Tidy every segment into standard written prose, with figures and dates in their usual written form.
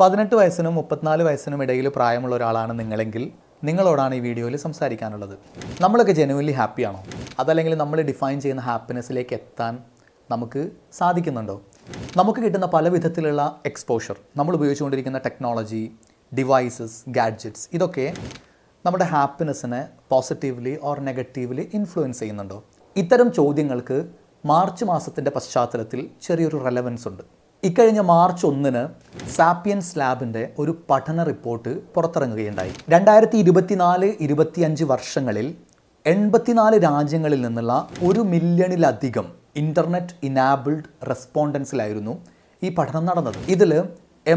18 വയസ്സിനും 34 വയസ്സിനും ഇടയിൽ പ്രായമുള്ള ഒരാളാണ് നിങ്ങളെങ്കിൽ നിങ്ങളോടാണ് ഈ വീഡിയോയിൽ സംസാരിക്കാനുള്ളത്. നമ്മളൊക്കെ ജെനുവൻലി ഹാപ്പിയാണോ? അതല്ലെങ്കിൽ നമ്മൾ ഡിഫൈൻ ചെയ്യുന്ന ഹാപ്പിനെസ്സിലേക്ക് എത്താൻ നമുക്ക് സാധിക്കുന്നുണ്ടോ? നമുക്ക് കിട്ടുന്ന പല വിധത്തിലുള്ള എക്സ്പോഷർ, നമ്മൾ ഉപയോഗിച്ചുകൊണ്ടിരിക്കുന്ന ടെക്നോളജി, ഡിവൈസസ്, ഗാഡ്ജറ്റ്സ്, ഇതൊക്കെ നമ്മുടെ ഹാപ്പിനെസ്സിനെ പോസിറ്റീവ്ലി ഓർ നെഗറ്റീവ്ലി ഇൻഫ്ലുവൻസ് ചെയ്യുന്നുണ്ടോ? ഇത്തരം ചോദ്യങ്ങൾക്ക് മാർച്ച് മാസത്തിൻ്റെ പശ്ചാത്തലത്തിൽ ചെറിയൊരു റെലവൻസ് ഉണ്ട്. ഇക്കഴിഞ്ഞ മാർച്ച് 1 സാപ്പിയൻസ് ലാബിൻ്റെ ഒരു പഠന റിപ്പോർട്ട് പുറത്തിറങ്ങുകയുണ്ടായി. 2024-25 വർഷങ്ങളിൽ 84 രാജ്യങ്ങളിൽ നിന്നുള്ള 1 മില്യണിലധികം ഇൻ്റർനെറ്റ് ഇനാബിൾഡ് റെസ്പോണ്ടൻസിലായിരുന്നു ഈ പഠനം നടന്നത്. ഇതിൽ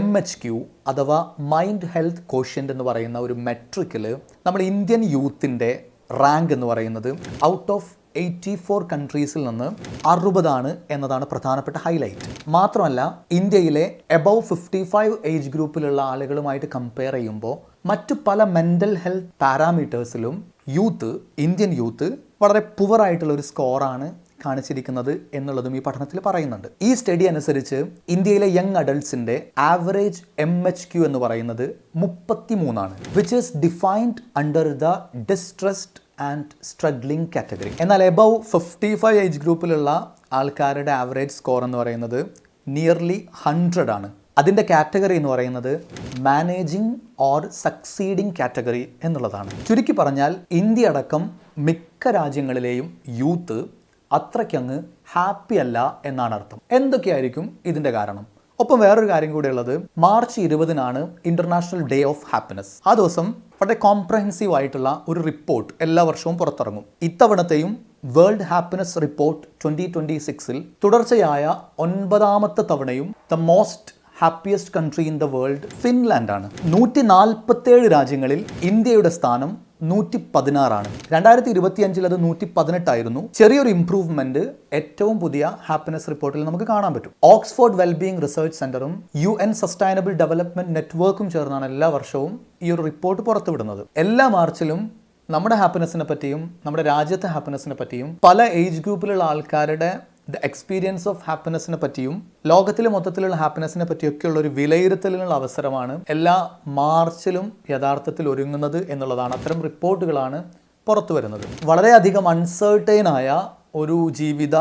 MHQ അഥവാ മൈൻഡ് ഹെൽത്ത് കോഷ്യൻ്റ് എന്ന് പറയുന്ന ഒരു മെട്രിക്കിൽ നമ്മൾ ഇന്ത്യൻ യൂത്തിൻ്റെ റാങ്ക് എന്ന് പറയുന്നത് ഔട്ട് ഓഫ് 84 കൺട്രീസിൽ നിന്ന് 60 എന്നതാണ് പ്രധാനപ്പെട്ട ഹൈലൈറ്റ്. മാത്രമല്ല, ഇന്ത്യയിലെ എബവ് 55 ഏജ് ഗ്രൂപ്പിലുള്ള ആളുകളുമായിട്ട് കമ്പയർ ചെയ്യുമ്പോൾ മറ്റു പല മെൻ്റൽ ഹെൽത്ത് പാരാമീറ്റേഴ്സിലും ഇന്ത്യൻ യൂത്ത് വളരെ പുവറായിട്ടുള്ള ഒരു സ്കോറാണ് കാണിച്ചിരിക്കുന്നത് എന്നുള്ളതും ഈ പഠനത്തിൽ പറയുന്നുണ്ട്. ഈ സ്റ്റഡി അനുസരിച്ച് ഇന്ത്യയിലെ യങ് അഡൾട്ട്സിൻ്റെ ആവറേജ് MHQ എന്ന് പറയുന്നത് 33 which is defined under the distressed and struggling category. എന്നാൽ എബവ് 55 ഏജ് ഗ്രൂപ്പിലുള്ള ആൾക്കാരുടെ ആവറേജ് സ്കോർ എന്ന് പറയുന്നത് നിയർലി 100 അതിൻ്റെ കാറ്റഗറി എന്ന് പറയുന്നത് മാനേജിങ് ഓർ സക്സീഡിങ് കാറ്റഗറി എന്നുള്ളതാണ്. ചുരുക്കി പറഞ്ഞാൽ ഇന്ത്യ അടക്കം മിക്ക രാജ്യങ്ങളിലെയും യൂത്ത് അത്രയ്ക്കങ്ങ് ഹാപ്പി അല്ല എന്നാണ് അർത്ഥം. എന്തൊക്കെയായിരിക്കും ഇതിൻ്റെ കാരണം? ഒപ്പം വേറൊരു കാര്യം കൂടെ ഉള്ളത്, March 20 international day of happiness. ആ ദിവസം വളരെ കോംപ്രഹെൻസീവ് ആയിട്ടുള്ള ഒരു റിപ്പോർട്ട് എല്ലാ വർഷവും പുറത്തിറങ്ങും. ഇത്തവണത്തെയും വേൾഡ് ഹാപ്പിനെസ് റിപ്പോർട്ട് 2026 തുടർച്ചയായ 9ാമത്തെ തവണയും the most happiest country in the world Finland ആണ്. 147 രാജ്യങ്ങളിൽ ഇന്ത്യയുടെ സ്ഥാനം 116. 2025 അത് 118 ചെറിയൊരു ഇംപ്രൂവ്മെന്റ് ഏറ്റവും പുതിയ ഹാപ്പിനെസ് റിപ്പോർട്ടിൽ നമുക്ക് കാണാൻ പറ്റും. ഓക്സ്ഫോർഡ് വെൽബീയിങ് റിസർച്ച് സെന്ററും UN സസ്റ്റൈനബിൾ ഡെവലപ്മെന്റ് നെറ്റ്വർക്കും ചേർന്നാണ് എല്ലാ വർഷവും ഈ ഒരു റിപ്പോർട്ട് പുറത്തുവിടുന്നത്. എല്ലാ മാർച്ചിലും നമ്മുടെ ഹാപ്പിനെസ്സിനെ പറ്റിയും നമ്മുടെ രാജ്യത്തെ ഹാപ്പിനെസ്സിനെ പറ്റിയും പല ഏജ് ഗ്രൂപ്പിലുള്ള ആൾക്കാരുടെ എക്സ്പീരിയൻസ് ഓഫ് ഹാപ്പിനെസ്സിനെ പറ്റിയും ലോകത്തിലെ മൊത്തത്തിലുള്ള ഹാപ്പിനെസ്സിനെ പറ്റിയൊക്കെയുള്ള ഒരു വിലയിരുത്തലിനുള്ള അവസരമാണ് എല്ലാ മാർച്ചിലും യഥാർത്ഥത്തിൽ ഒരുങ്ങുന്നത് എന്നുള്ളതാണ്. അത്തരം റിപ്പോർട്ടുകളാണ് പുറത്തു വരുന്നത്. വളരെയധികം അൺസർട്ടൈനായ ഒരു ജീവിത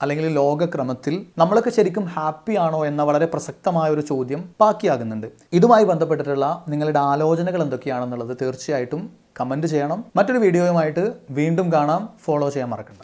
അല്ലെങ്കിൽ ലോകക്രമത്തിൽ നമ്മളൊക്കെ ശരിക്കും ഹാപ്പി ആണോ എന്ന വളരെ പ്രസക്തമായ ഒരു ചോദ്യം ബാക്കിയാകുന്നുണ്ട്. ഇതുമായി ബന്ധപ്പെട്ടിട്ടുള്ള നിങ്ങളുടെ ആലോചനകൾ എന്തൊക്കെയാണെന്നുള്ളത് തീർച്ചയായിട്ടും കമൻറ്റ് ചെയ്യണം. മറ്റൊരു വീഡിയോയുമായിട്ട് വീണ്ടും കാണാം. ഫോളോ ചെയ്യാൻ മറക്കണ്ട.